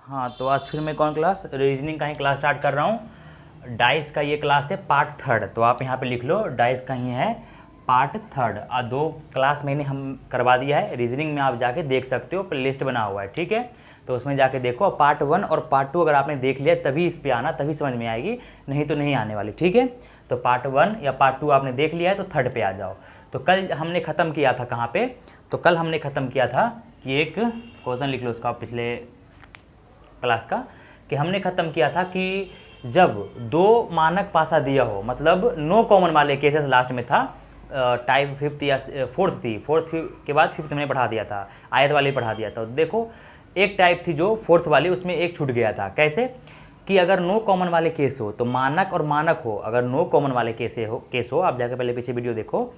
हाँ, तो आज फिर मैं कौन क्लास रीजनिंग का ही क्लास स्टार्ट कर रहा हूँ। डाइस का ये क्लास है पार्ट थर्ड, तो आप यहाँ पे लिख लो डाइस का ही है पार्ट थर्ड। और 2 क्लास मैंने हम करवा दिया है रीजनिंग में, आप जाके देख सकते हो, प्लेलिस्ट बना हुआ है, ठीक है। तो उसमें जाके देखो, पार्ट 1 और पार्ट 2 अगर आपने देख लिया तभी इस पर आना, तभी समझ में आएगी, नहीं तो नहीं आने वाली, ठीक है। तो पार्ट 1 या पार्ट 2 आपने देख लिया है तो थर्ड पे आ जाओ। तो कल हमने ख़त्म किया था कहाँ पे, तो कल हमने ख़त्म किया था कि एक क्वेश्चन लिख लो उसका पिछले क्लास का, कि हमने ख़त्म किया था कि जब 2 मानक पासा दिया हो, मतलब नो कॉमन वाले केसेस लास्ट में था। टाइप 5th या 4th थी, 4th के बाद 5th मैंने पढ़ा दिया था, आयत वाली पढ़ा दिया था। देखो एक टाइप थी जो 4th वाली, उसमें एक छूट गया था। कैसे कि अगर नो कॉमन वाले केस हो तो मानक और मानक हो, अगर नो कॉमन वाले केस हो, आप जाकर पहले पीछे वीडियो देखो,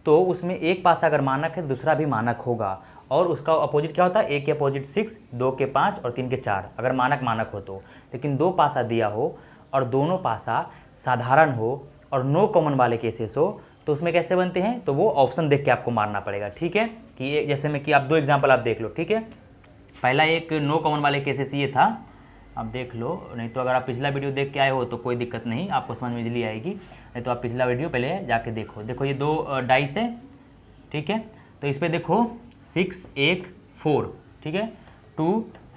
तो उसमें एक पासा अगर मानक है दूसरा भी मानक होगा, और उसका अपोजिट क्या होता है, एक के अपोजिट 6, 2 के 5 और 3 के 4, अगर मानक मानक हो तो। लेकिन 2 पासा दिया हो और दोनों पासा साधारण हो और नो कॉमन वाले केसेस हो, तो उसमें कैसे बनते हैं, तो वो ऑप्शन देख के आपको मारना पड़ेगा, ठीक है। कि जैसे में कि आप 2 एग्जाम्पल आप देख लो, ठीक है। पहला एक नो कॉमन वाले केसेस ये था, आप देख लो, नहीं तो अगर आप पिछला वीडियो देख के आए हो तो कोई दिक्कत नहीं, आपको समझ में इजली आएगी, नहीं तो आप पिछला वीडियो पहले जाके देखो। देखो ये 2 डाइस है, ठीक है। तो इस पर देखो 6, 1, 4, ठीक है, 2,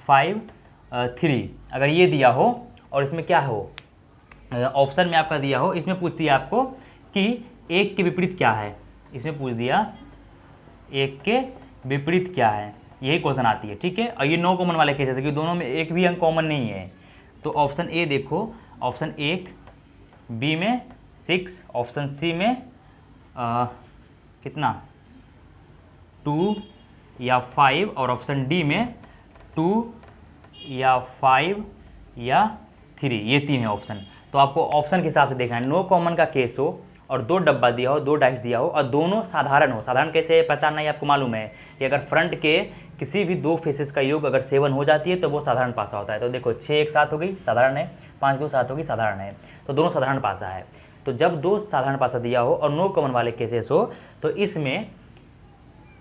5, 3, अगर ये दिया हो और इसमें क्या हो, ऑप्शन में आपका दिया हो, इसमें पूछ दिया आपको कि एक के विपरीत क्या है, इसमें पूछ दिया एक के विपरीत क्या है, यही क्वेश्चन आती है, ठीक है। और ये नो कॉमन वाले केसेस है कि दोनों में एक भी अंक कॉमन नहीं है। तो ऑप्शन ए देखो, ऑप्शन 1, बी में 6, ऑप्शन सी में कितना 2 या 5, और ऑप्शन डी में 2 या 5 या 3, ये 3 है ऑप्शन। तो आपको ऑप्शन के हिसाब से देखना है। नो कॉमन का केस हो और 2 डब्बा दिया हो, 2 डाइस दिया हो और दोनों साधारण हो। साधारण कैसे पहचानना है आपको मालूम है कि अगर फ्रंट के किसी भी 2 फेसेस का योग अगर 7 हो जाती है तो वो साधारण पासा होता है। तो देखो 6 एक साथ हो गई साधारण है, 5 2 साथ हो गई साधारण है, तो दोनों साधारण पासा है। तो जब 2 साधारण पासा दिया हो और नो कॉमन वाले केसेस हो, तो इसमें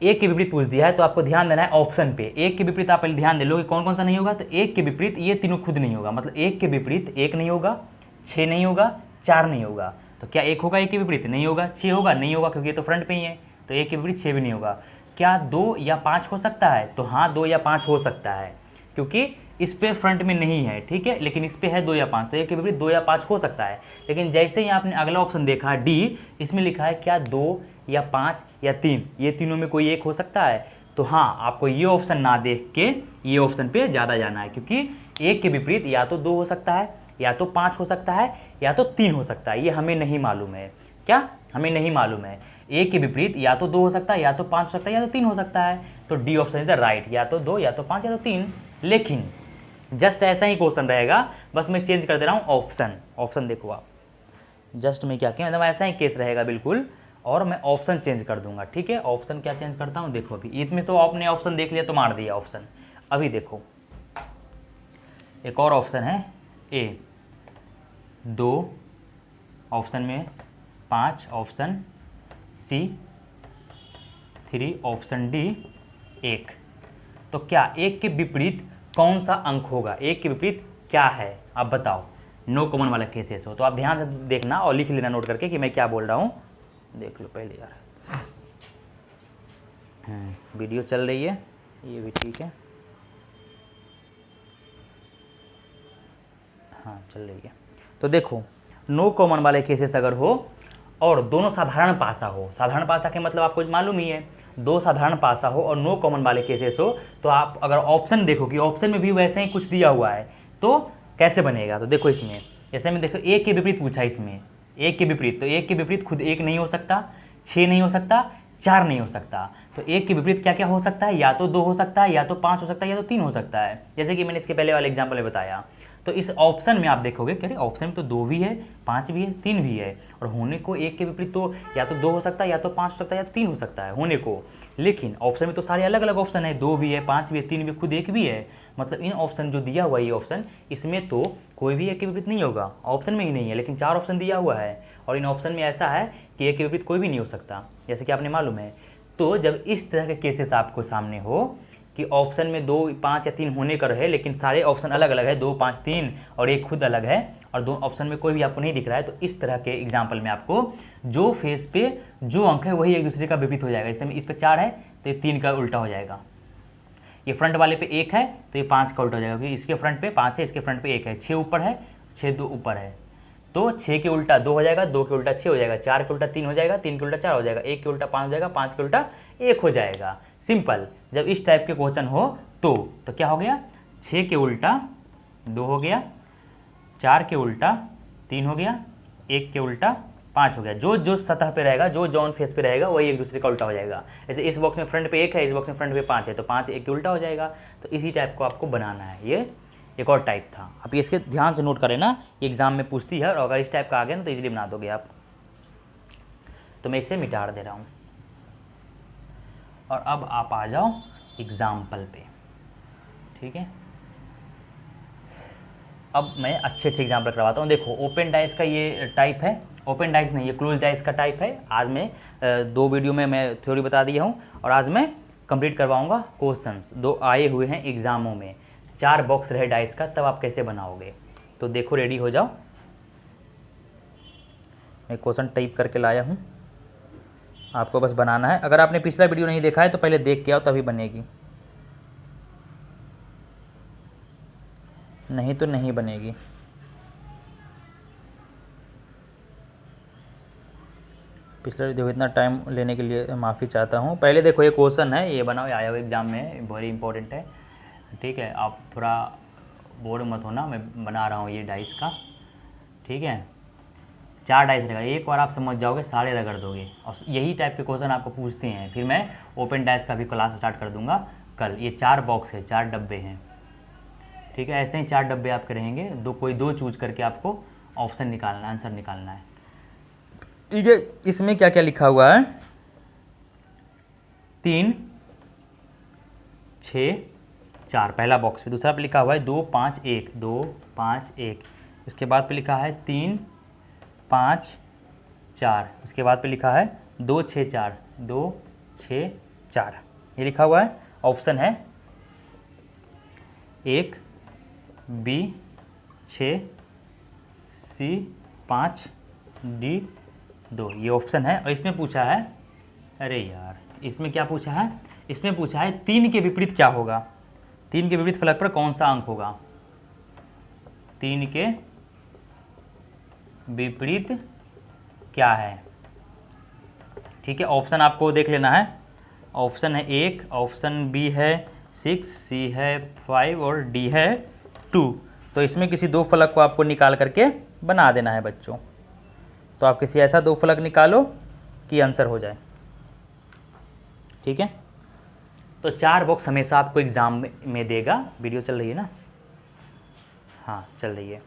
एक के विपरीत पूछ दिया है, तो आपको ध्यान देना है ऑप्शन पे। एक के विपरीत आप पहले ध्यान दे लो कि कौन कौन सा नहीं होगा। तो एक के विपरीत ये तीनों खुद नहीं होगा, मतलब एक के विपरीत 1 नहीं होगा, 6 नहीं होगा, 4 नहीं होगा। तो क्या 1 होगा एक के विपरीत, नहीं होगा। 6 होगा, नहीं होगा, क्योंकि ये तो फ्रंट पे ही है, तो एक के विपरीत 6 भी नहीं होगा। क्या 2 या 5 हो सकता है, तो हाँ 2 या 5 हो सकता है, क्योंकि इस पे फ्रंट में नहीं है, ठीक है, लेकिन इस पे है 2 या 5, तो एक के विपरीत 2 या 5 हो सकता है। लेकिन जैसे ही आपने अगला ऑप्शन देखा डी, इसमें लिखा है क्या 2 या 5 या 3, ये तीनों में कोई एक हो सकता है। तो हाँ, आपको ये ऑप्शन ना देख के ये ऑप्शन पे ज़्यादा जाना है, क्योंकि एक के विपरीत या तो 2 हो सकता है, या तो 5 हो सकता है, या तो 3 हो सकता है। ये हमें नहीं मालूम है, क्या हमें नहीं मालूम है। एक के विपरीत या तो 2 हो सकता है, या तो 5 हो सकता है, या तो 3 हो सकता है। तो D option is the right, या तो 2 या तो 5 या तो 3। लेकिन जस्ट ऐसा ही क्वेश्चन रहेगा, बस मैं चेंज कर दे रहा हूँ ऑप्शन। ऑप्शन देखो आप, जस्ट मैं क्या किया, मतलब ऐसा ही केस रहेगा बिल्कुल, और मैं ऑप्शन चेंज कर दूंगा, ठीक है। ऑप्शन क्या चेंज करता हूँ, देखो अभी इसमें तो आपने ऑप्शन देख लिया तो मार दिया ऑप्शन। अभी देखो एक और ऑप्शन है, ए 2, ऑप्शन में 5, ऑप्शन सी 3, ऑप्शन डी 1। तो क्या एक के विपरीत कौन सा अंक होगा, एक के विपरीत क्या है, आप बताओ। नो कॉमन वाला केसेस हो तो आप ध्यान से देखना और लिख लेना नोट करके कि मैं क्या बोल रहा हूँ। देख लो पहले यार, वीडियो चल रही है, ये भी ठीक है, हाँ चल रही है। तो देखो नो कॉमन वाले केसेस अगर हो और दोनों साधारण पासा हो, साधारण पासा के मतलब आपको मालूम ही है, 2 साधारण पासा हो और नो कॉमन वाले केसेस हो, तो आप अगर ऑप्शन देखो कि ऑप्शन में भी वैसे ही कुछ दिया हुआ है तो कैसे बनेगा। तो देखो इसमें जैसे में देखो एक के विपरीत पूछा, इसमें एक के विपरीत, तो एक के विपरीत खुद 1 नहीं हो सकता, 6 नहीं हो सकता, 4 नहीं हो सकता। तो एक के विपरीत क्या क्या हो सकता है, या तो 2 हो सकता है, या तो 5 हो सकता है, या तो 3 हो सकता है, जैसे कि मैंने इसके पहले वाले एग्जाम्पल में बताया। तो इस ऑप्शन में आप देखोगे कि ऑप्शन में तो 2 भी है, 5 भी है, 3 भी है, और होने को एक के विपरीत तो या तो 2 हो सकता है, या तो 5 हो सकता है, या तो 3 हो सकता है होने को। लेकिन ऑप्शन में तो सारे अलग अलग ऑप्शन है, 2 भी है, 5 भी है, 3 भी, खुद 1 भी है। मतलब इन ऑप्शन जो दिया हुआ है ये ऑप्शन, इसमें तो कोई भी एक के विपरीत नहीं होगा, ऑप्शन में ही नहीं है, लेकिन 4 ऑप्शन दिया हुआ है और इन ऑप्शन में ऐसा है कि एक के विपरीत कोई भी नहीं हो सकता, जैसे कि आपने मालूम है। तो जब इस तरह के केसेस आपको सामने हो कि ऑप्शन में 2, 5 या 3 होने का रहे, लेकिन सारे ऑप्शन अलग अलग है, 2, 5, 3 और एक खुद अलग है, और 2 ऑप्शन में कोई भी आपको नहीं दिख रहा है, तो इस तरह के एग्जाम्पल में आपको जो फेस पे जो अंक है वही एक दूसरे का विपरीत हो जाएगा। इसमें इस पे 4 है तो ये 3 का उल्टा हो जाएगा, ये फ्रंट वाले पे 1 है तो ये 5 का उल्टा हो जाएगा, क्योंकि इसके फ्रंट पे 5 है, इसके फ्रंट पे 1 है, 6 ऊपर है, 6 2 ऊपर है, तो 6 के उल्टा 2 हो जाएगा, 2 के उल्टा 6 हो जाएगा, 4 के उल्टा 3 हो जाएगा, 3 के उल्टा 4 हो जाएगा, 1 के उल्टा 5 हो जाएगा, 5 के उल्टा 1 हो जाएगा। सिंपल। जब इस टाइप के क्वेश्चन हो तो क्या हो गया, 6 के उल्टा 2 हो गया, 4 के उल्टा 3 हो गया, 1 के उल्टा 5 हो गया। जो जो सतह पे रहेगा, जो जॉन फेस पे रहेगा वही एक दूसरे का उल्टा हो जाएगा। जैसे इस बॉक्स में फ्रंट पे 1 है, इस बॉक्स में फ्रंट पे 5 है, तो 5 1 के उल्टा हो जाएगा। तो इसी टाइप को आपको बनाना है। ये एक और टाइप था। आप इसके ध्यान से नोट करें ना, एग्जाम में पूछती है, और अगर इस टाइप का आ गया ना तो इजीली बना दोगे आप। तो मैं इसे मिटा दे रहा हूँ, और अब आप आ जाओ एग्जाम्पल पे। ठीक है, अब मैं अच्छे अच्छे एग्जाम्पल करवाता हूँ। देखो, ओपन डाइस का ये टाइप है, ओपन डाइस नहीं, ये क्लोज डाइस का टाइप है। आज मैं 2 वीडियो में मैं थ्योरी बता दिया हूँ, और आज मैं कंप्लीट करवाऊँगा क्वेश्चंस। 2 आए हुए हैं एग्जामों में, 4 बॉक्स रहे डाइस का, तब आप कैसे बनाओगे। तो देखो, रेडी हो जाओ। मैं क्वेश्चन टाइप करके लाया हूँ, आपको बस बनाना है। अगर आपने पिछला वीडियो नहीं देखा है तो पहले देख के आओ, तभी बनेगी, नहीं तो नहीं बनेगी। पिछले वीडियो इतना टाइम लेने के लिए माफ़ी चाहता हूँ। पहले देखो, ये क्वेश्चन है, ये बनाओ, आया हुआ एग्जाम में, वेरी इंपॉर्टेंट है। ठीक है, आप थोड़ा बोर्ड मत होना, मैं बना रहा हूँ ये डाइस का। ठीक है, 4 डाइस रहेगा, एक बार आप समझ जाओगे सारे रगड़ दोगे, और यही टाइप के क्वेश्चन आपको पूछते हैं। फिर मैं ओपन डाइस का भी क्लास स्टार्ट कर दूंगा कल। ये 4 बॉक्स है, 4 डब्बे हैं। ठीक है, ऐसे ही 4 डब्बे आपके रहेंगे, कोई दो चूज करके आपको ऑप्शन निकालना, आंसर निकालना है। ठीक है, इसमें क्या क्या लिखा हुआ है, 3 6 4 पहला बॉक्स पे। दूसरा पे लिखा हुआ है 2 5 1, 2 5 1। उसके बाद पे लिखा है 3 5 4। उसके बाद पे लिखा है 2 6 4, 2 6 4। ये लिखा हुआ है। ऑप्शन है 1 B 6, C 5, D 2। ये ऑप्शन है। और इसमें पूछा है, अरे यार, इसमें क्या पूछा है, इसमें पूछा है 3 के विपरीत क्या होगा, 3 के विपरीत फलक पर कौन सा अंक होगा। 3 के विपरीत क्या है। ठीक है, ऑप्शन आपको देख लेना है। ऑप्शन है 1, ऑप्शन बी है 6, सी है 5 और डी है 2। तो इसमें किसी 2 फलक को आपको निकाल करके बना देना है बच्चों। तो आप किसी ऐसा 2 फलक निकालो कि आंसर हो जाए। ठीक है, तो 4 बॉक्स हमेशा आपको एग्जाम में देगा। वीडियो चल रही है ना, हाँ चल रही है।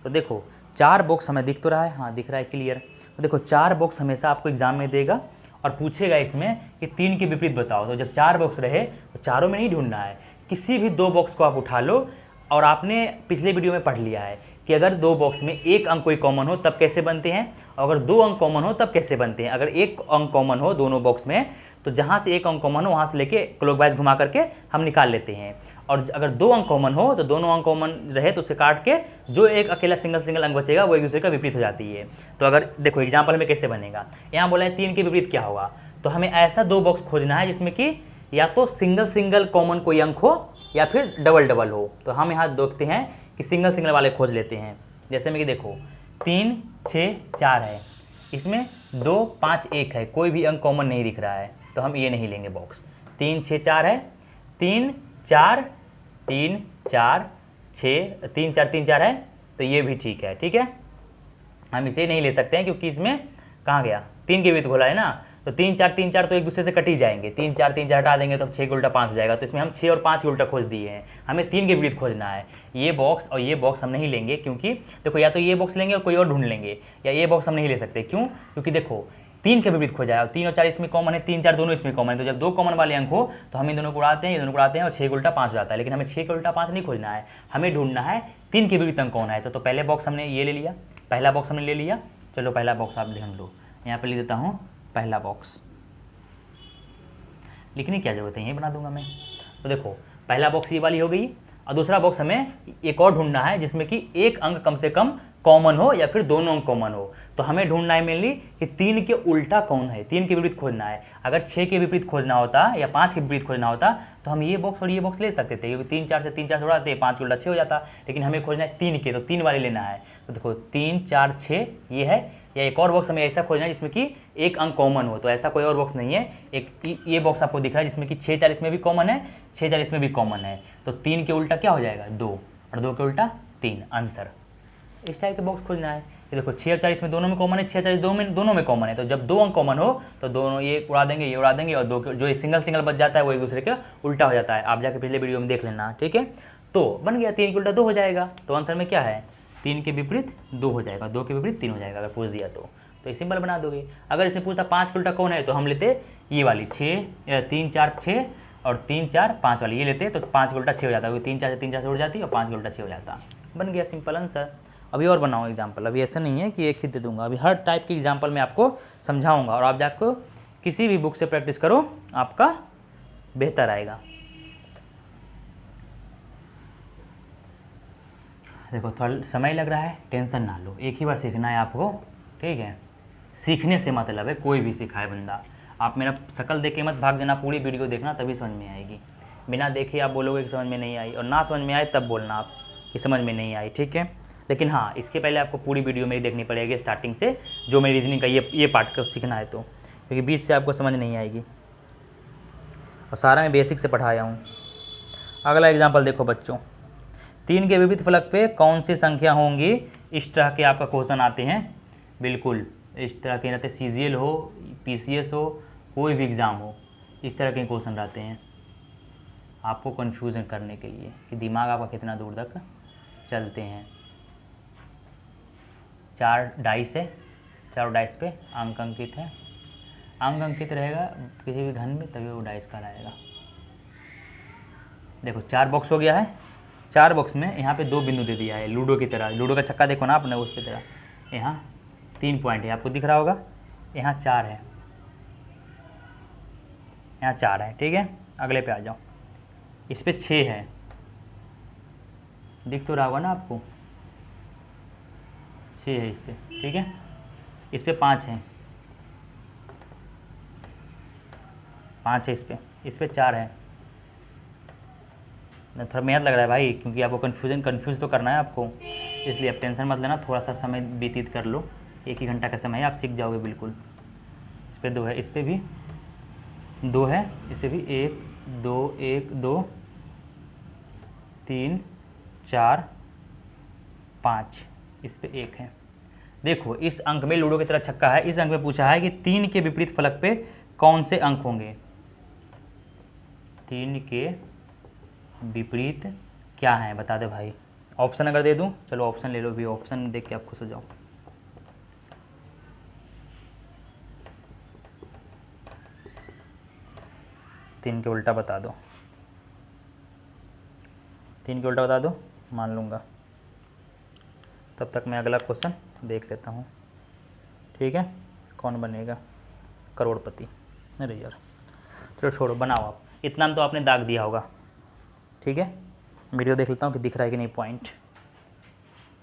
तो देखो, 4 बॉक्स हमें दिख तो रहा है, हाँ दिख रहा है क्लियर। तो देखो, 4 बॉक्स हमेशा आपको एग्जाम में देगा, और पूछेगा इसमें कि 3 के विपरीत बताओ। तो जब 4 बॉक्स रहे तो चारों में नहीं ढूंढना है, किसी भी 2 बॉक्स को आप उठा लो। और आपने पिछले वीडियो में पढ़ लिया है कि अगर 2 बॉक्स में एक अंक कोई कॉमन हो तब कैसे बनते हैं, और अगर 2 अंक कॉमन हो तब कैसे बनते हैं। अगर एक अंक कॉमन हो दोनों बॉक्स में, तो जहाँ से एक अंक कॉमन हो वहाँ से लेके क्लॉकवाइज घुमा करके हम निकाल लेते हैं। और अगर 2 अंक कॉमन हो तो दोनों अंक कॉमन रहे तो उसे काट के जो एक अकेला सिंगल अंक बचेगा वो एक दूसरे का विपरीत हो जाती है। तो अगर देखो एग्जाम्पल में कैसे बनेगा, यहाँ बोला है 3 के विपरीत क्या होगा, तो हमें ऐसा 2 बॉक्स खोजना है जिसमें कि या तो सिंगल कॉमन कोई अंक हो या फिर डबल हो। तो हम यहाँ देखते हैं कि सिंगल वाले खोज लेते हैं। जैसे में कि देखो 3 6 4 है, इसमें 2 5 1 है, कोई भी अंक कॉमन नहीं दिख रहा है, तो हम ये नहीं लेंगे बॉक्स। 3 6 4 है, 3 4 3 4 6 3 4 3 4 है, तो ये भी ठीक है। ठीक है, हम इसे नहीं ले सकते हैं क्योंकि इसमें कहाँ गया, 3 के विपरीत बोला है ना, तो 3 4 तो एक दूसरे से कट ही जाएंगे। 3 4 हटा देंगे तो 6 के उल्टा 5 हो जाएगा। तो इसमें हम 6 और 5 के उल्टा खोज दिए हैं, हमें 3 के विपरीत खोजना है। ये बॉक्स और ये बॉक्स हम नहीं लेंगे, क्योंकि देखो या तो ये बॉक्स लेंगे और कोई और ढूंढ लेंगे, या ये बॉक्स हम नहीं ले सकते। क्यों, क्योंकि देखो 3 के विपरीत खोजा है, 3 और 4 इसमें कॉमन है, 3 4 दोनों इसमें कॉमन है। तो जब 2 कॉमन वाले अंक हो तो हम इन दोनों को उड़ाते हैं, ये दोनों को उड़ाते हैं, और 6 के उल्टा 5 हो जाता है। लेकिन हमें 6 के उल्टा 5 नहीं खोजना है, हमें ढूंढना है 3 के विपरीत अंक कौन है। तो पहले बॉक्स हमने ये ले लिया, पहला बॉक्स हमने ले लिया। चलो पहला बॉक्स आप ध्यान लो, यहाँ पर लिख देता हूँ पहला बॉक्स। लिखने की क्या जरूरत है, यही बना दूंगा मैं। तो देखो पहला बॉक्स ये वाली हो गई, और दूसरा बॉक्स हमें एक और ढूंढना है जिसमें कि एक अंक कम से कम कॉमन हो या फिर दोनों अंक कॉमन हो। तो हमें ढूंढना है मेनली कि 3 के उल्टा कौन है, 3 के विपरीत खोजना है। अगर 6 के विपरीत खोजना होता या 5 के विपरीत खोजना होता तो हम ये बॉक्स और ये बॉक्स ले सकते थे, क्योंकि 3 4 से 3 4 से उड़ाते 5 के उल्टा 6 हो जाता। लेकिन हमें खोजना है 3 के, तो 3 वाले लेना है। तो देखो 3 4 6 ये है, या एक और बॉक्स हमें ऐसा खोजना है जिसमें कि एक अंक कॉमन हो। तो ऐसा कोई और बॉक्स नहीं है, एक ये बॉक्स आपको दिख रहा है जिसमें कि 6 4 इसमें भी कॉमन है, 6 4 इसमें भी कॉमन है। तो 3 के उल्टा क्या हो जाएगा 2, और 2 के उल्टा 3, आंसर। इस टाइप के बॉक्स खोजना है। ये देखो 6 और 4 इसमें दोनों में कॉमन है, 6 4 दोनों में कॉमन है। तो जब 2 अंक कॉमन हो तो दोनों ये उड़ा देंगे, ये उड़ा देंगे, और दो जो सिंगल सिंगल बच जाता है वो एक दूसरे के उल्टा हो जाता है। आप जाके पिछले वीडियो में देख लेना, ठीक है। तो बन गया 3 के उल्टा 2 हो जाएगा। तो आंसर में क्या है 3 के विपरीत 2 हो जाएगा, 2 के विपरीत 3 हो जाएगा। अगर पूछ दिया तो ये सिंपल बना दोगे। अगर इसमें पूछता 5 के उल्टा कौन है तो हम लेते ये वाली 3 4 6 और 3 4 5 वाली ये लेते, तो 5 के उल्टा 6 हो जाता है, 3 4 से उड़ जाती और 5 के उल्टा 6 हो जाता। बन गया सिंपल आंसर। अभी और बनाओ एग्जाम्पल, अभी ऐसा नहीं है कि एक ही दे दूंगा, अभी हर टाइप की एग्जाम्पल मैं आपको समझाऊंगा, और आप जाकर किसी भी बुक से प्रैक्टिस करो, आपका बेहतर आएगा। देखो थोड़ा समय लग रहा है, टेंशन ना लो, एक ही बार सीखना है आपको, ठीक है। सीखने से मतलब है, कोई भी सिखाए बंदा। आप मेरा शक्ल देख के मत भाग जाना, पूरी वीडियो देखना तभी समझ में आएगी। बिना देखे आप बोलोगे कि समझ में नहीं आई, और ना समझ में आए तब बोलना आप कि समझ में नहीं आई, ठीक है। लेकिन हाँ, इसके पहले आपको पूरी वीडियो मेरी देखनी पड़ेगी स्टार्टिंग से, जो मेरी रीजनिंग का ये पार्ट का सीखना है, तो क्योंकि बीच से आपको समझ नहीं आएगी, और सारा मैं बेसिक से पढ़ाया हूँ। अगला एग्जाम्पल देखो बच्चों, 3 के विविध फलक पे कौन सी संख्या होंगी, इस तरह के आपका क्वेश्चन आते हैं। बिल्कुल इस तरह के रहते, CGL हो, PCS हो, कोई भी एग्ज़ाम हो, इस तरह के क्वेश्चन रहते हैं आपको कन्फ्यूज़न करने के लिए कि दिमाग आपका कितना दूर तक चलते हैं। 4 डाइस है, 4 डाइस पे अंक अंकित है, अंक अंकित रहेगा किसी भी घन में तभी वो डाइस कहलाएगा। देखो 4 बॉक्स हो गया है, 4 बॉक्स में यहाँ पे 2 बिंदु दे दिया है, लूडो की तरह। लूडो का छक्का देखो ना आपने, उसकी तरह। यहाँ 3 पॉइंट है, आपको दिख रहा होगा। यहाँ 4 है, यहाँ 4 है, ठीक है। अगले पे आ जाओ, इस पे 6 है, दिख तो रहा होगा ना आपको, 6 है इस पे, ठीक है। इस पे 5 है, 5 है इस पे 4 है। थोड़ा मेहनत लग रहा है भाई, क्योंकि आपको कन्फ्यूज़ तो करना है आपको, इसलिए आप टेंशन मत लेना, थोड़ा सा समय व्यतीत कर लो, 1 ही घंटा का समय है, आप सीख जाओगे बिल्कुल। इस पे 2 है, इस पे भी 2 है, इस पे भी 1 2 1 2 3 4 5, इस पे 1 है। देखो इस अंक में लूडो की तरह छक्का है, इस अंक में पूछा है कि 3 के विपरीत फलक पे कौन से अंक होंगे। 3 के विपरीत क्या है बता दे भाई। ऑप्शन अगर दे दूं, चलो ऑप्शन ले लो भी, ऑप्शन देख के आप खुश हो जाओ। तीन के उल्टा बता दो, 3 के उल्टा बता दो, मान लूँगा। तब तक मैं अगला क्वेश्चन देख लेता हूँ, ठीक है। कौन बनेगा करोड़पति? अरे यार चलो छोड़ो, बनाओ आप, इतना तो आपने दाग दिया होगा, ठीक है। वीडियो देख लेता हूँ कि दिख रहा है कि नहीं पॉइंट।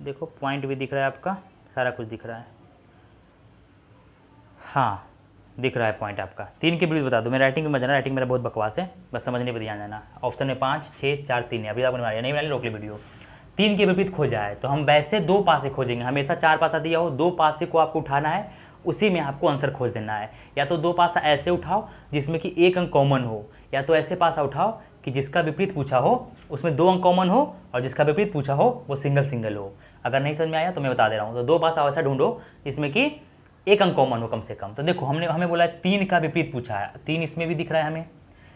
देखो पॉइंट भी दिख रहा है आपका, सारा कुछ दिख रहा है, हाँ दिख रहा है पॉइंट आपका। 3 के विपरीत बता दो। मेरा राइटिंग में मजा ना, राइटिंग मेरा बहुत बकवास है, बस समझने पर ध्यान देना। ऑप्शन में 5 6 4 3 है, अभी आपने मारा नहीं मैंने रोक ली वीडियो। 3 के विपरीत खोजा है, तो हम वैसे 2 पासे खोजेंगे, हमेशा 4 पासा दिया हो, 2 पासे को आपको उठाना है, उसी में आपको आंसर खोज देना है। या तो 2 पासा ऐसे उठाओ जिसमें कि 1 अंक कॉमन हो, या तो ऐसे पासा उठाओ कि जिसका विपरीत पूछा हो उसमें 2 अंक कॉमन हो, और जिसका विपरीत पूछा हो वो सिंगल हो। अगर नहीं समझ में आया तो मैं बता दे रहा हूँ। तो 2 पासा ऐसा ढूंढो जिसमें कि 1 अंक कॉमन हो कम से कम। तो देखो हमें बोला है 3 का विपरीत पूछा है, 3 इसमें भी दिख रहा है, हमें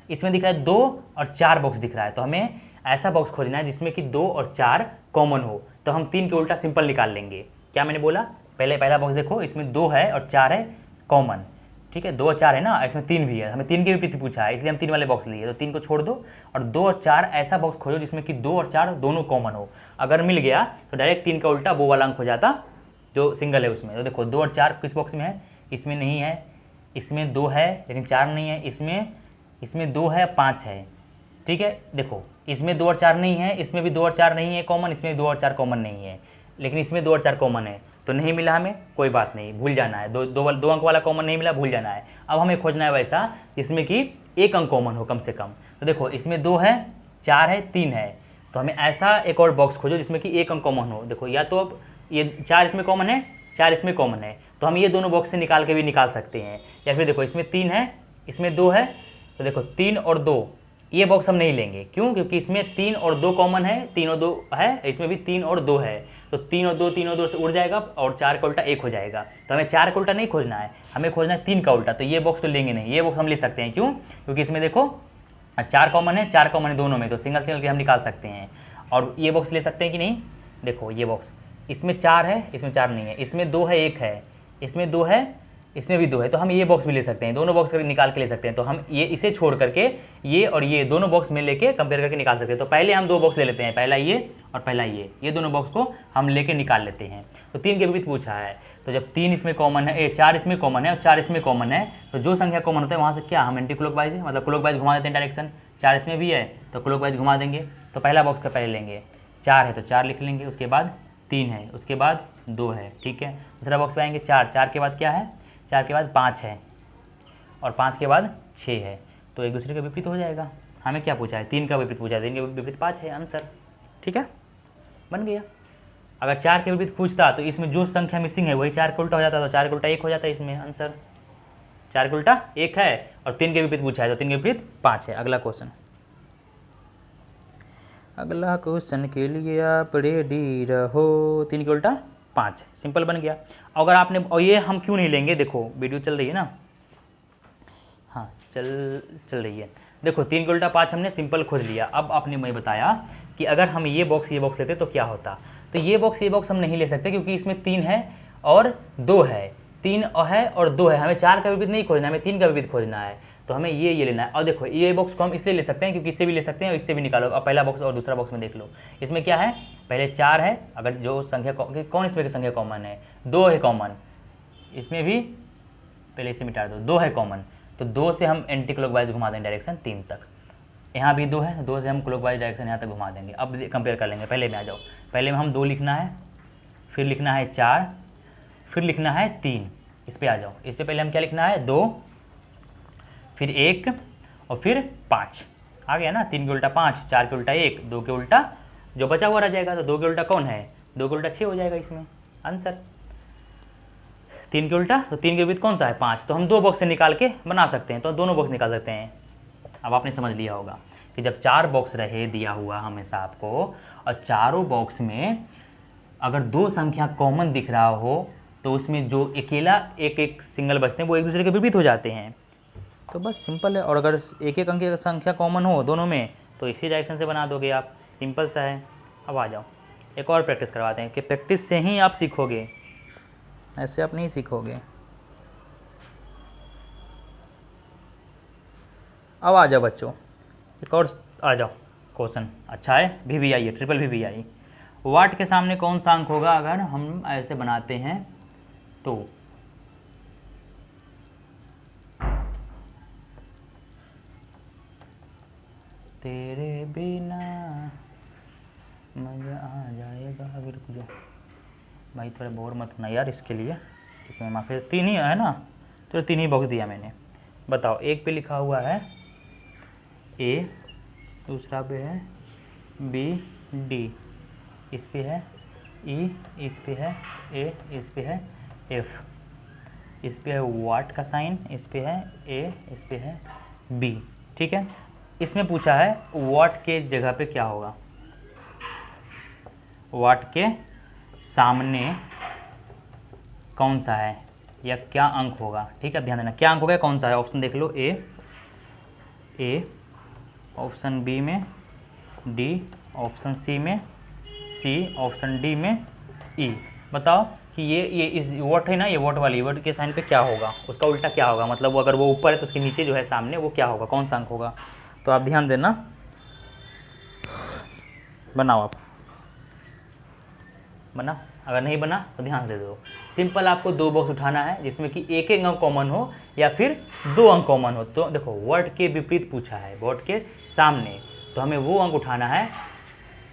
इसमें दिख रहा है 2 और 4 बॉक्स दिख रहा है। तो हमें ऐसा बॉक्स खोजना है जिसमें कि 2 और 4 कॉमन हो। तो हम 3 के उल्टा सिंपल निकाल लेंगे। क्या मैंने बोला, पहला बॉक्स देखो, इसमें 2 है और 4 है कॉमन, ठीक है। 2 और 4 है ना, इसमें 3 भी है, हमें 3 के विपरीत पूछा है, इसलिए हम 3 वाले बॉक्स लिए। तो 3 को छोड़ दो और 2 और 4 ऐसा बॉक्स खोजो जिसमें कि 2 और 4 दोनों कॉमन हो। अगर मिल गया तो डायरेक्ट 3 का उल्टा वो वाला अंक हो जाता जो सिंगल है उसमें। तो देखो 2 और 4 किस बॉक्स में है, इसमें नहीं है, इसमें 2 है लेकिन 4 नहीं है, इसमें 2 है 5 है, ठीक है, देखो इसमें 2 और 4 नहीं है, इसमें भी 2 और 4 नहीं है कॉमन, इसमें 2 और 4 कॉमन नहीं है, लेकिन इसमें 2 और 4 कॉमन है, तो नहीं मिला हमें, कोई बात नहीं, भूल जाना है। दो अंक वाला कॉमन नहीं मिला, भूल जाना है। अब हमें खोजना है वैसा जिसमें कि एक अंक कॉमन हो कम से कम। तो देखो इसमें 2 है, 4 है, 3 है, तो हमें ऐसा एक और बॉक्स खोजो जिसमें कि एक अंक कॉमन हो। देखो या तो अब ये 4 इसमें कॉमन है, 4 इसमें कॉमन है, तो हम ये दोनों बॉक्स से निकाल के भी निकाल सकते हैं। या फिर देखो इसमें 3 है, इसमें 2 है, तो देखो 3 और 2 ये बॉक्स हम नहीं लेंगे, क्यों? क्योंकि इसमें 3 और 2 कॉमन है, 3 और 2 है, इसमें भी 3 और 2 है, तो 3 और 2 से उड़ जाएगा और 4 का उल्टा 1 हो जाएगा। तो हमें 4 का उल्टा नहीं खोजना है, हमें खोजना है 3 का उल्टा, तो ये बॉक्स तो लेंगे नहीं। ये बॉक्स हम ले सकते हैं, क्यों? क्योंकि इसमें देखो 4 कॉमन है, 4 कॉमन है दोनों में, तो सिंगल सिंगल के हम निकाल सकते हैं। और ये बॉक्स ले सकते हैं कि नहीं? देखो ये बॉक्स, इसमें 4 है, इसमें 4 नहीं है, इसमें 2 है, 1 है, इसमें 2 है, इसमें भी 2 है, तो हम ये बॉक्स भी ले सकते हैं, दोनों बॉक्स निकाल के ले सकते हैं। तो हम ये इसे छोड़ करके ये और ये दोनों बॉक्स में लेके कंपेयर करके निकाल सकते हैं। तो पहले हम 2 बॉक्स ले लेते हैं, पहला ये और पहला ये दोनों बॉक्स को हम लेके निकाल लेते हैं। तो 3 के विपरीत पूछा है, तो जब 3 इसमें कॉमन है, 4 इसमें कॉमन है और 4 इसमें कॉमन है, तो जो संख्या कॉमन होता है वहाँ से क्या हम एंटी क्लॉकवाइज है, मतलब क्लॉकवाइज घुमा देते हैं डायरेक्शन। 4 इसमें भी है तो क्लॉकवाइज घुमा देंगे। तो पहला बॉक्स का पहले लेंगे, 4 है तो 4 लिख लेंगे, उसके बाद 3 है, उसके बाद 2 है, ठीक है। दूसरा बॉक्स पे आएंगे, 4 के बाद क्या है, 4 के बाद 5 है और 5 के बाद 6 है, तो एक दूसरे के विपरीत हो जाएगा। हमें क्या पूछा है? 3 का विपरीत पूछा है, 3 के विपरीत 5 है आंसर, ठीक है, बन गया। अगर 4 के विपरीत पूछता तो इसमें जो संख्या मिसिंग है वही 4 का उल्टा हो जाता, तो 4 का उल्टा 1 हो जाता है इसमें आंसर। 4 का उल्टा 1 है और 3 के विपरीत पूछा है, तो 3 के विपरीत 5 है। अगला क्वेश्चन, अगला क्वेश्चन के लिए आप रेडी रहो। 3 के उल्टा 5 है, सिंपल बन गया। अगर आपने, और ये हम क्यों नहीं लेंगे, देखो वीडियो चल रही है ना, हाँ चल रही है। देखो 3 के उल्टा 5 हमने सिंपल खोज लिया। अब आपने मुझे बताया कि अगर हम ये बॉक्स लेते तो क्या होता। तो ये बॉक्स हम नहीं ले सकते, क्योंकि इसमें 3 है और 2 है, 3 है और 2 है, हमें 4 का विपरीत नहीं खोजना है, हमें 3 का विपरीत खोजना है, तो हमें ये लेना है। और देखो ये बॉक्स को हम इसलिए ले सकते हैं क्योंकि इससे भी ले सकते हैं और इससे भी निकालो। अब पहला बॉक्स और दूसरा बॉक्स में देख लो, इसमें क्या है, पहले 4 है, अगर जो संख्या कौन इसमें की संख्या कॉमन है, 2 है कॉमन, इसमें भी पहले इसे मिटा दो, 2 है कॉमन, तो 2 से हम एंटी क्लॉकवाइज घुमा देंगे डायरेक्शन 3 तक। यहाँ भी 2 है, 2 से हम क्लॉकवाइज डायरेक्शन यहाँ तक घुमा देंगे। अब कंपेयर कर लेंगे, पहले में आ जाओ, पहले में हम 2 लिखना है, फिर लिखना है 4, फिर लिखना है 3, इस पर आ जाओ। इस पर पहले हम क्या लिखना है, 2, फिर 1 और फिर 5, आ गया ना। 3 के उल्टा 5, 4 के उल्टा 1, 2 के उल्टा जो बचा हुआ रह जाएगा, तो 2 के उल्टा कौन है, 2 के उल्टा 6 हो जाएगा इसमें आंसर। 3 के उल्टा, तो 3 के विपरीत कौन सा है, 5, तो हम 2 बॉक्स से निकाल के बना सकते हैं, तो दोनों बॉक्स निकाल सकते हैं। अब आपने समझ लिया होगा कि जब 4 बॉक्स रहे दिया हुआ हमेशा आपको, और चारों बॉक्स में अगर 2 संख्या कॉमन दिख रहा हो, तो उसमें जो अकेला एक सिंगल बचते हैं वो एक दूसरे के विपरीत हो जाते हैं। तो बस सिंपल है। और अगर एक अंक की संख्या कॉमन हो दोनों में, तो इसी डायरेक्शन से बना दोगे आप, सिंपल सा है। अब आ जाओ एक और प्रैक्टिस करवाते हैं, कि प्रैक्टिस से ही आप सीखोगे, ऐसे आप नहीं सीखोगे। अब आ जाओ बच्चों, एक और आ जाओ क्वेश्चन, अच्छा है, VVI है, ट्रिपल VVI। वाट के सामने कौन सा अंक होगा अगर हम ऐसे बनाते हैं तो? तेरे बिना मज़ा आ जाएगा। अभी रुक जाओ भाई, थोड़ा बोर मत होना यार इसके लिए, क्योंकि मैं माफी, 3 ही है ना, तो 3 ही बॉक्स दिया मैंने। बताओ, एक पे लिखा हुआ है A, दूसरा पे है B, D, इस पे है E, इस पे है A, इस पे है F, इस पे है वाट का साइन, इस पे है A, इस पे है B, ठीक है। इसमें पूछा है वाट के जगह पे क्या होगा, वाट के सामने कौन सा है या क्या अंक होगा, ठीक है, ध्यान देना क्या अंक होगा, कौन सा है। ऑप्शन देख लो, ए, ऑप्शन बी में D, ऑप्शन सी में C, ऑप्शन D में E। बताओ कि ये इस वॉट है ना, ये वॉट वाली वॉट के साइन पे क्या होगा, उसका उल्टा क्या होगा, मतलब वो अगर वो ऊपर है तो उसके नीचे जो है सामने वो क्या होगा, कौन सा अंक होगा। तो आप ध्यान देना, बनाओ आप, बना, अगर नहीं बना तो ध्यान दे दो। सिंपल आपको 2 बॉक्स उठाना है जिसमें कि एक अंक कॉमन हो या फिर 2 अंक कॉमन हो। तो देखो वर्ड के विपरीत पूछा है, वर्ड के सामने, तो हमें वो अंक उठाना है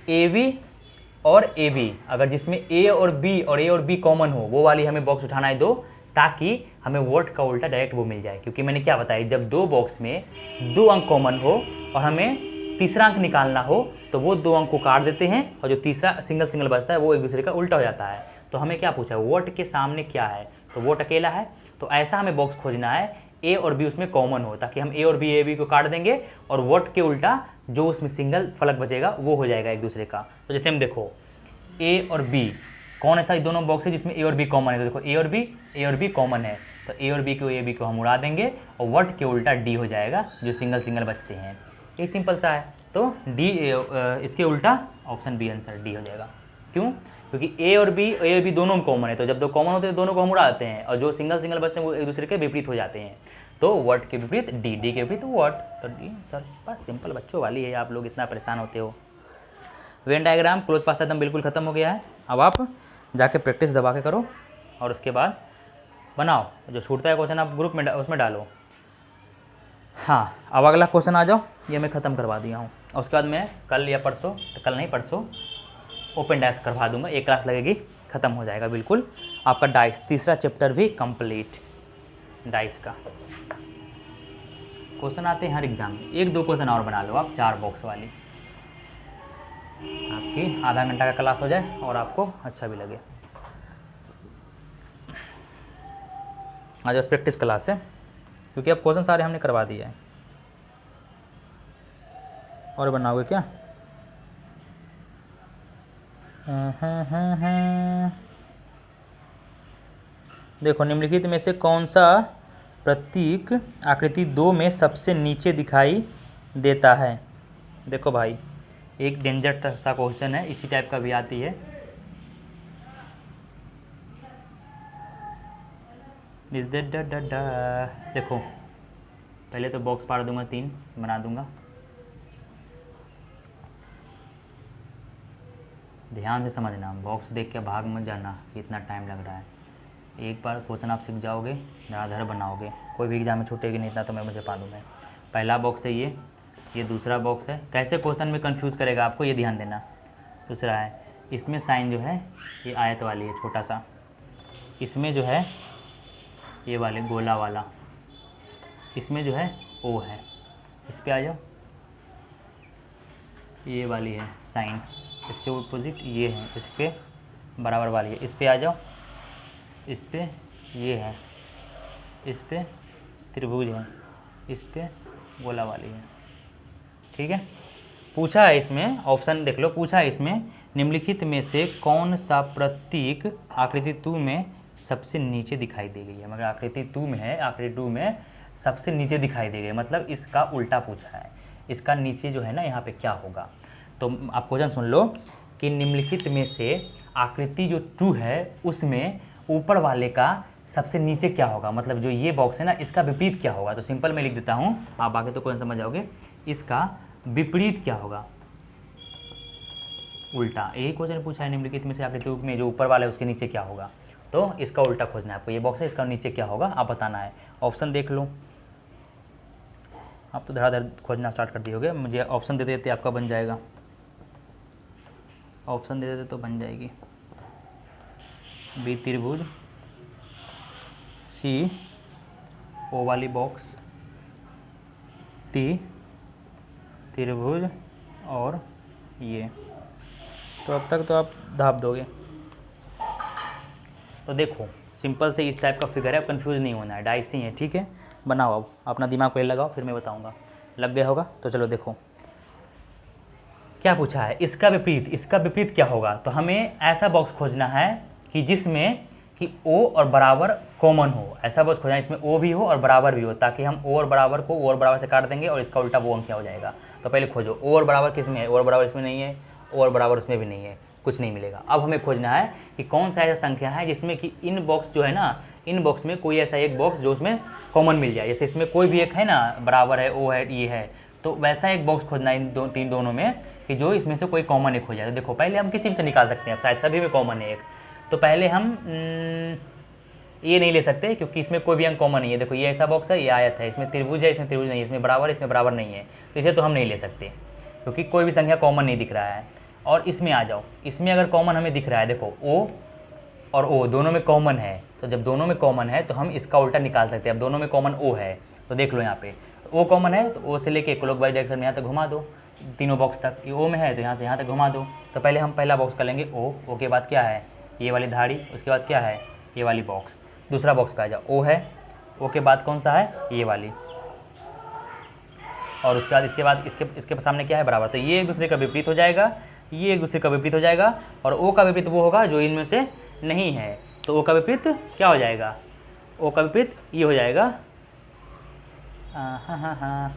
ए बी और ए बी, अगर जिसमें ए और बी कॉमन हो वो वाली हमें बॉक्स उठाना है 2, ताकि हमें वर्ड का उल्टा डायरेक्ट वो मिल जाए। क्योंकि मैंने क्या बताया, जब 2 बॉक्स में 2 अंक कॉमन हो और हमें तीसरा अंक निकालना हो तो वो 2 अंक को काट देते हैं और जो तीसरा सिंगल बचता है वो एक दूसरे का उल्टा हो जाता है। तो हमें क्या पूछा है, वर्ड के सामने क्या है, तो वर्ड अकेला है, तो ऐसा हमें बॉक्स खोजना है ए और बी उसमें कॉमन हो, ताकि हम ए और बी ए बी को काट देंगे और वर्ड के उल्टा जो उसमें सिंगल फलक बचेगा वो हो जाएगा एक दूसरे का। तो जैसे हम देखो ए और बी, कौन ऐसा दोनों बॉक्स है जिसमें ए और बी कॉमन है, तो देखो ए और बी कॉमन है, तो ए और बी को हम उड़ा देंगे और वर्ड के उल्टा डी हो जाएगा, जो सिंगल बचते हैं। ये सिंपल सा है। तो डी इसके उल्टा ऑप्शन बी आंसर डी हो जाएगा। क्यों? क्योंकि ए और बी दोनों कॉमन है, तो जब दो कॉमन होते हैं दोनों को हम उड़ा देते हैं और जो सिंगल बचते हैं वो एक दूसरे के विपरीत हो जाते हैं। तो वर्ड के विपरीत डी, डी के विपरीत वर्ड, तो डी सर। बस सिंपल बच्चों वाली है, आप लोग इतना परेशान होते हो। वेन डायग्राम क्लोज पास एकदम बिल्कुल ख़त्म हो गया है। अब आप जाके प्रैक्टिस दबा के करो और उसके बाद बनाओ, जो छूटता है क्वेश्चन आप ग्रुप में उसमें डालो। हाँ, अब अगला क्वेश्चन आ जाओ, ये मैं ख़त्म करवा दिया हूँ और उसके बाद मैं कल या परसों, कल नहीं परसों ओपन डाइस करवा दूंगा, एक क्लास लगेगी, ख़त्म हो जाएगा बिल्कुल आपका डाइस, तीसरा चैप्टर भी कंप्लीट डाइस का। क्वेश्चन आते हैं हर एग्जाम में, 1-2 क्वेश्चन और बना लो आप 4 बॉक्स वाली, आपकी आधा घंटा का क्लास हो जाए और आपको अच्छा भी लगे। आज बस प्रैक्टिस क्लास है, क्योंकि अब क्वेश्चन सारे हमने करवा दिए हैं। और बनाओगे क्या? देखो, निम्नलिखित में से कौन सा प्रतीक आकृति 2 में सबसे नीचे दिखाई देता है? देखो भाई, एक डेंजर सा क्वेश्चन है, इसी टाइप का भी आती है। देखो, पहले तो बॉक्स पाड़ दूंगा, 3 बना दूंगा, ध्यान से समझना, बॉक्स देख के भाग मत जाना कि इतना टाइम लग रहा है। एक बार क्वेश्चन आप सीख जाओगे, धड़ाधड़ बनाओगे, कोई भी एग्जाम में छूटेगी नहीं, इतना तो मैं मुझे पा दूँ। मैं पहला बॉक्स है ये दूसरा बॉक्स है। कैसे क्वेश्चन में कंफ्यूज करेगा आपको, ये ध्यान देना। दूसरा है, इसमें साइन जो है ये आयत वाली है छोटा सा, इसमें जो है ये वाले गोला वाला, इसमें जो है ओ है। इस पे आ जाओ, ये वाली है साइन, इसके अपोजिट ये है, इस पे बराबर वाली है। इस पे आ जाओ, इस पे ये है, इस पे त्रिभुज है, इस पे गोला वाली है। ठीक है, पूछा है इसमें, ऑप्शन देख लो, पूछा है इसमें निम्नलिखित में से कौन सा प्रतीक आकृति 2 में सबसे नीचे दिखाई दे गई है। मगर आकृति 2 में है, आकृति 2 में सबसे नीचे दिखाई दे गई, मतलब इसका उल्टा पूछा है। इसका नीचे जो है ना, यहाँ पे क्या होगा, तो आप क्वेश्चन सुन लो कि निम्नलिखित में से आकृति जो 2 है उसमें ऊपर वाले का सबसे नीचे क्या होगा, मतलब जो ये बॉक्स है ना इसका विपरीत क्या होगा। तो सिंपल मैं लिख देता हूँ, आप आगे तो क्वेश्चन समझ जाओगे। इसका विपरीत क्या होगा, उल्टा। यही क्वेश्चन पूछा है, निम्नलिखित में से आकृति में जो ऊपर वाला है उसके नीचे क्या होगा, तो इसका उल्टा खोजना है आपको। ये बॉक्स है, इसका नीचे क्या होगा आप बताना है। ऑप्शन देख लो, आप तो धड़ाधड़ खोजना स्टार्ट कर दिए, मुझे ऑप्शन दे देते आपका बन जाएगा, ऑप्शन दे देते तो बन जाएगी। बी त्रिभुज, सी ओ वाली बॉक्स, टी त्रिभुज और ये। तो अब तक तो आप धाप दोगे। तो देखो, सिंपल से इस टाइप का फिगर है, कंफ्यूज नहीं होना है, डाइस ही है। ठीक है, बनाओ, अब अपना दिमाग पहले लगाओ, फिर मैं बताऊंगा। लग गया होगा तो चलो देखो क्या पूछा है। इसका विपरीत क्या होगा, तो हमें ऐसा बॉक्स खोजना है कि जिसमें कि ओ और बराबर कॉमन हो। ऐसा बॉक्स खोजना है इसमें ओ भी हो और बराबर भी हो, ताकि हम ओ और बराबर को ओ और बराबर से काट देंगे और इसका उल्टा वो अंक क्या हो जाएगा। तो पहले खोजो, ओ और बराबर किस में है, ओ और बराबर इसमें नहीं है, ओ और बराबर उसमें भी नहीं है, कुछ नहीं मिलेगा। अब हमें खोजना है कि कौन सा ऐसा संख्या है जिसमें कि इन बॉक्स जो है ना, इन बॉक्स में कोई ऐसा एक बॉक्स जो उसमें कॉमन मिल जाए। जैसे इसमें कोई भी एक है ना, बराबर है, ओ है, ये है, तो वैसा एक बॉक्स खोजना है इन दोनों में कि जो इसमें से कोई कॉमन एक हो जाए। तो देखो, पहले हम किसी भी से निकाल सकते हैं, शायद सभी में कॉमन है एक, तो पहले हम ये नहीं ले सकते क्योंकि इसमें कोई भी अंक कॉमन नहीं है। देखो, ये ऐसा बॉक्स है, ये आयत है, इसमें त्रिभुज है, इसमें त्रिभुज नहीं है, इसमें बराबर नहीं है, तो इसे तो हम नहीं ले सकते। क्योंकि कोई भी संख्या कॉमन नहीं दिख रहा है। और इसमें आ जाओ, इसमें अगर कॉमन हमें दिख रहा है, देखो ओ और ओ दोनों में कॉमन है, तो जब दोनों में कॉमन है तो हम इसका उल्टा निकाल सकते हैं। अब दोनों में कॉमन ओ है, तो देख लो यहाँ पे ओ कॉमन है, तो ओ से लेके क्लॉकवाइज डायरेक्शन में यहाँ तक घुमा दो, तीनों बॉक्स तक। ये ओ में है तो यहाँ से यहाँ तक घुमा दो। तो पहले हम पहला बॉक्स कर लेंगे ओ के बाद क्या है, ये वाली धारी, उसके बाद क्या है, ये वाली बॉक्स। दूसरा बॉक्स पे आ जाओ, ओ है, ओ के बाद कौन सा है, ये वाली, और उसके बाद इसके सामने क्या है, बराबर। तो ये एक दूसरे का विपरीत हो जाएगा, ये एक दूसरे का विपरीत हो जाएगा, और ओ का विपरीत वो होगा जो इनमें से नहीं है। तो ओ का विपरीत क्या हो जाएगा, ओ का विपरीत ये हो जाएगा, हाँ,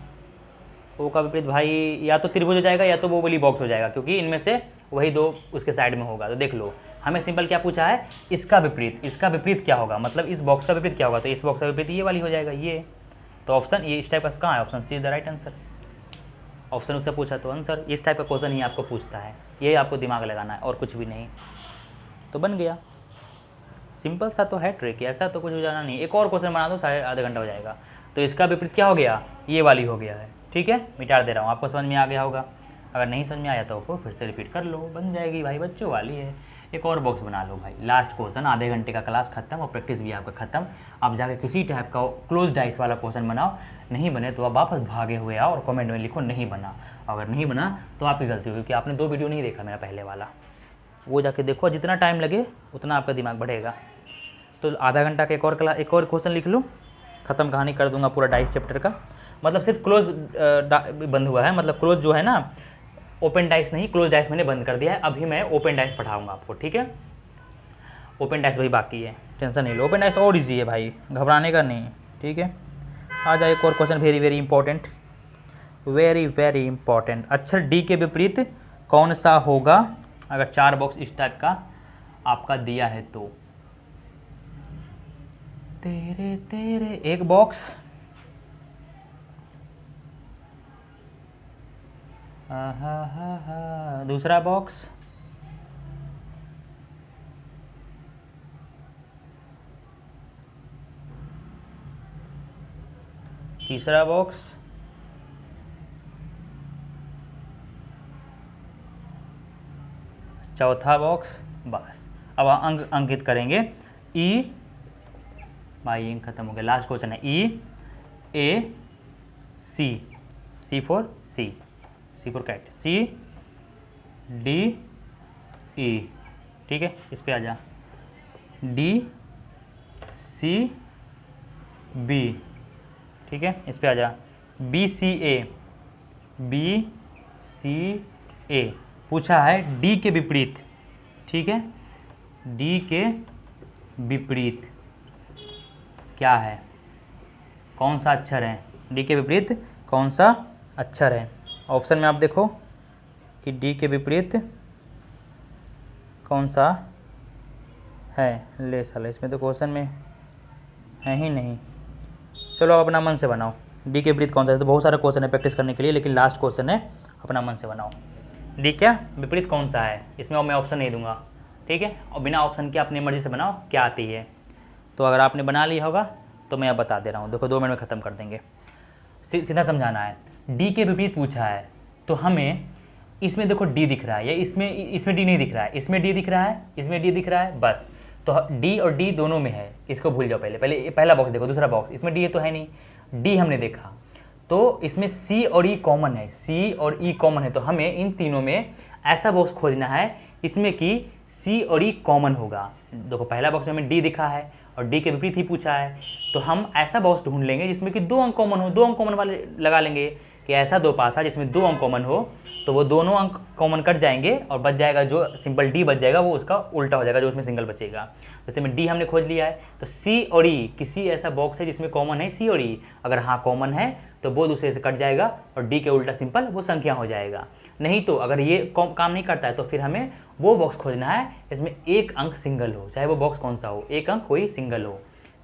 ओ का विपरीत भाई या तो त्रिभुज हो जाएगा या तो वो वाली बॉक्स हो जाएगा, क्योंकि इनमें से वही दो उसके साइड में होगा। तो देख लो, हमें सिंपल क्या पूछा है, इसका विपरीत क्या होगा, मतलब इस बॉक्स का विपरीत क्या होगा, तो इस बॉक्स का विपरीत ये वाली हो जाएगा, ये। तो ऑप्शन ये इस टाइप का कहाँ है, option C is the right answer. Option उससे पूछा तो आंसर इस टाइप का क्वेश्चन ही आपको पूछता है, ये आपको दिमाग लगाना है और कुछ भी नहीं। तो बन गया, सिंपल सा तो है ट्रिक, ऐसा तो कुछ हो जाना नहीं। एक और क्वेश्चन बना दो, आधे घंटा हो जाएगा। तो इसका विपरीत क्या हो गया, ये वाली हो गया है, ठीक है। मिटा दे रहा हूँ, आपको समझ में आ गया होगा। अगर नहीं समझ में आया तो आपको फिर से रिपीट कर लो, बन जाएगी भाई, बच्चों वाली है। एक और बॉक्स बना लो भाई, लास्ट क्वेश्चन, आधे घंटे का क्लास खत्म और प्रैक्टिस भी आपका खत्म। आप जाकर किसी टाइप का क्लोज डाइस वाला क्वेश्चन बनाओ, नहीं बने तो आप वापस भागे हुए आओ और कमेंट में लिखो नहीं बना। अगर नहीं बना तो आपकी गलती होगी, क्योंकि आपने 2 वीडियो नहीं देखा मेरा पहले वाला, वो जाके देखो, जितना टाइम लगे उतना आपका दिमाग बढ़ेगा। तो आधा घंटा का एक और क्वेश्चन लिख लो, ख़त्म कहानी कर दूंगा पूरा डाइस चैप्टर का। मतलब सिर्फ क्लोज बंद हुआ है, मतलब क्लोज जो है ना, ओपन डाइस नहीं, क्लोज डाइस मैंने बंद कर दिया है। अभी मैं ओपन डाइस पढ़ाऊंगा आपको, ठीक है। ओपन डाइस वही बाकी है, टेंशन नहीं लो। ओपन डाइस और इजी है भाई, घबराने का नहीं, ठीक है। आ जाए एक और question, very important, very important. अक्षर डी के विपरीत कौन सा होगा, अगर 4 बॉक्स इस टाइप का आपका दिया है तो। तेरे एक बॉक्स, दूसरा बॉक्स, तीसरा बॉक्स, चौथा बॉक्स। बस अब अंक अंकित करेंगे। ई भाई अंक खत्म हो गया, लास्ट क्वेश्चन है E A C for cat, C D E, ठीक है। इस पे आ जा, डी सी बी, ठीक है। इस पे आ जा, बी सी ए पूछा है डी के विपरीत, ठीक है। डी के विपरीत क्या है, कौन सा अक्षर है, डी के विपरीत कौन सा अक्षर है। ऑप्शन में आप देखो कि डी के विपरीत कौन सा है। ले साला, इसमें तो क्वेश्चन में है ही नहीं। चलो आप अपना मन से बनाओ, डी के विपरीत कौन सा है। तो बहुत सारा क्वेश्चन है प्रैक्टिस करने के लिए, लेकिन लास्ट क्वेश्चन है, अपना मन से बनाओ। डी क्या विपरीत कौन सा है, इसमें मैं ऑप्शन नहीं दूंगा, ठीक है। और बिना ऑप्शन के अपनी मर्जी से बनाओ क्या आती है। तो अगर आपने बना लिया होगा तो मैं अब बता दे रहा हूँ, देखो 2 मिनट में ख़त्म कर देंगे। सीधा समझाना है। डी के विपरीत पूछा है तो हमें इसमें देखो डी दिख रहा है, या इसमें डी नहीं दिख रहा है, इसमें डी दिख रहा है, इसमें डी दिख रहा है, बस। तो डी और डी दोनों में है, इसको भूल जाओ। पहला बॉक्स देखो, दूसरा बॉक्स, इसमें डी तो है नहीं, डी हमने देखा। तो इसमें सी और ई कॉमन है, सी और ई कॉमन है, तो हमें इन तीनों में ऐसा बॉक्स खोजना है इसमें कि सी और ई कॉमन होगा। देखो पहला बॉक्स में हमें डी दिखा है और डी के विपरीत ही पूछा है, तो हम ऐसा बॉक्स ढूंढ लेंगे जिसमें कि 2 अंक कॉमन हो। 2 अंक कॉमन वाले लगा लेंगे कि ऐसा 2 पासा जिसमें 2 अंक कॉमन हो, तो वो दोनों अंक कॉमन कट जाएंगे और बच जाएगा जो सिंपल डी बच जाएगा, वो उसका उल्टा हो जाएगा जो उसमें सिंगल बचेगा। जैसे में डी हमने खोज लिया है, तो सी और ई किसी ऐसा बॉक्स है जिसमें कॉमन है सी और ई, अगर हाँ कॉमन है तो वो दूसरे से कट जाएगा और डी के उल्टा सिंपल वो संख्या हो जाएगा। नहीं तो अगर ये काम नहीं करता है तो फिर हमें वो बॉक्स खोजना है इसमें 1 अंक सिंगल हो, चाहे वो बॉक्स कौन सा हो, 1 अंक कोई सिंगल हो,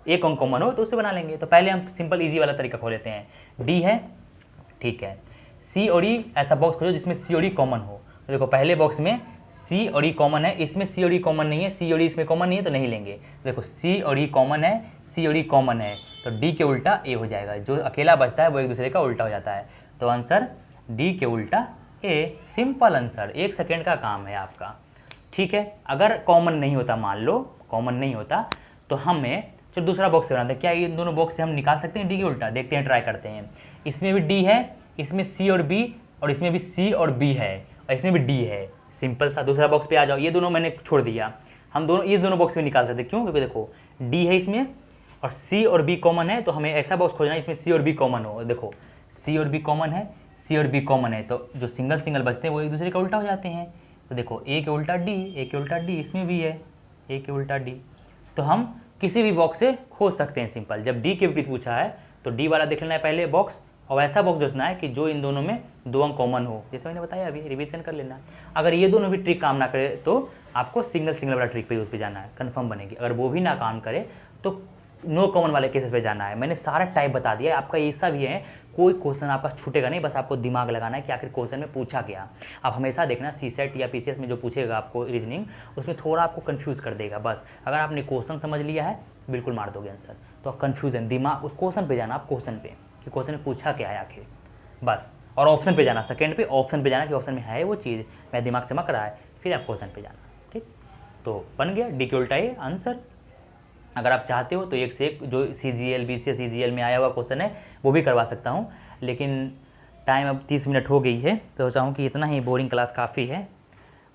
1 अंक कॉमन हो तो उससे बना लेंगे। तो पहले हम सिंपल इजी वाला तरीका खोल लेते हैं। डी है, ठीक है, सी और ई ऐसा बॉक्स खोजो जिसमें सी और ई कॉमन हो। तो देखो पहले बॉक्स में सी और ई कॉमन है, इसमें सी और ई कॉमन नहीं है, सी और ई इसमें कॉमन नहीं है तो नहीं लेंगे। देखो सी और ई कॉमन है, सी और ई कॉमन है, तो डी के उल्टा ए हो जाएगा, जो अकेला बचता है वो एक दूसरे का उल्टा हो जाता है। तो आंसर डी के उल्टा ए, सिंपल आंसर, 1 सेकेंड का काम है आपका। ठीक है, अगर कॉमन नहीं होता, मान लो कॉमन नहीं होता, तो हमें चलो दूसरा बॉक्स बनाते हैं। क्या ये दोनों बॉक्स से हम निकाल सकते हैं डी के उल्टा? देखते हैं, ट्राई करते हैं। इसमें भी डी है, इसमें सी और बी, और इसमें भी सी और बी है, और इसमें भी डी है। सिंपल सा, दूसरा बॉक्स पे आ जाओ। ये दोनों मैंने छोड़ दिया, हम दोनों ये दोनों बॉक्स में निकाल सकते हैं। क्यों? क्योंकि देखो डी है इसमें और सी और बी कॉमन है, तो हमें ऐसा बॉक्स खोजना है इसमें सी और बी कॉमन हो। देखो सी और बी कॉमन है, सी और बी कॉमन है, तो जो सिंगल सिंगल बचते हैं वो एक दूसरे का उल्टा हो जाते हैं। तो देखो ए के उल्टा डी, ए के उल्टा डी, इसमें भी है ए के उल्टा डी। तो हम किसी भी बॉक्स से खोज सकते हैं सिंपल। जब डी के विपरीत पूछा है तो डी वाला देख लेना है पहले बॉक्स, और ऐसा बॉक्स जोड़ना है कि जो इन दोनों में 2 अंक कॉमन हो, जैसे मैंने बताया अभी, रिवीजन कर लेना। अगर ये दोनों भी ट्रिक काम ना करे तो आपको सिंगल सिंगल वाला ट्रिक पे उस पर जाना है, कंफर्म बनेगी। अगर वो भी ना काम करे तो नो कॉमन वाले केसेस पे जाना है। मैंने सारा टाइप बता दिया है, आपका ऐसा भी है, कोई क्वेश्चन आपका छूटेगा नहीं, बस आपको दिमाग लगाना है कि आखिर क्वेश्चन में पूछा क्या। आप हमेशा देखना सी सेट या पीसीएस में जो पूछेगा आपको रीजनिंग, उसमें थोड़ा आपको कंफ्यूज कर देगा। बस अगर आपने क्वेश्चन समझ लिया है बिल्कुल मार दोगे आंसर। तो कन्फ्यूजन, दिमाग उस क्वेश्चन पे जाना, आप क्वेश्चन पे कि क्वेश्चन में पूछा क्या है आखिर, बस। और ऑप्शन पे जाना, सेकंड पे ऑप्शन पे जाना कि ऑप्शन में है वो चीज़, मेरा दिमाग चमक रहा है, फिर आप क्वेश्चन पे जाना। ठीक, तो बन गया डी के उल्टा ये आंसर। अगर आप चाहते हो तो एक से एक जो CGL BCS CGL में आया हुआ क्वेश्चन है वो भी करवा सकता हूँ, लेकिन टाइम अब 30 मिनट हो गई है, तो चाहूँ कि इतना ही बोरिंग क्लास काफ़ी है।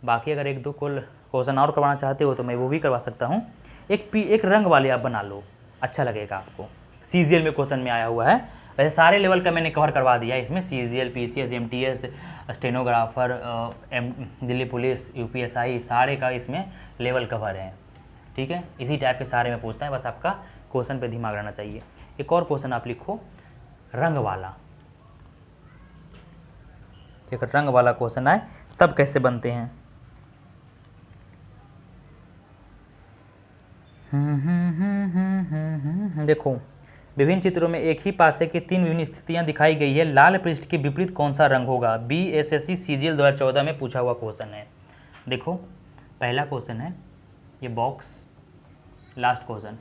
बाकी अगर 1-2 क्वेश्चन और करवाना चाहते हो तो मैं वो भी करवा सकता हूँ। एक रंग वाले आप बना लो, अच्छा लगेगा आपको। CGL में क्वेश्चन में आया हुआ है, वैसे सारे लेवल का मैंने कवर करवा दिया है इसमें, CGL PCS MTS stenographer Delhi police UPSI सारे का इसमें लेवल कवर है। ठीक है, इसी टाइप के सारे में पूछता है, बस आपका क्वेश्चन पे दिमाग रहना चाहिए। एक और क्वेश्चन आप लिखो, रंग वाला। ठीक है, रंग वाला क्वेश्चन आए तब कैसे बनते हैं। देखो, विभिन्न चित्रों में एक ही पासे की 3 विभिन्न स्थितियां दिखाई गई है, लाल पृष्ठ के विपरीत कौन सा रंग होगा? BSSC CGL 2014 में पूछा हुआ क्वेश्चन है। देखो पहला क्वेश्चन है ये बॉक्स, लास्ट क्वेश्चन।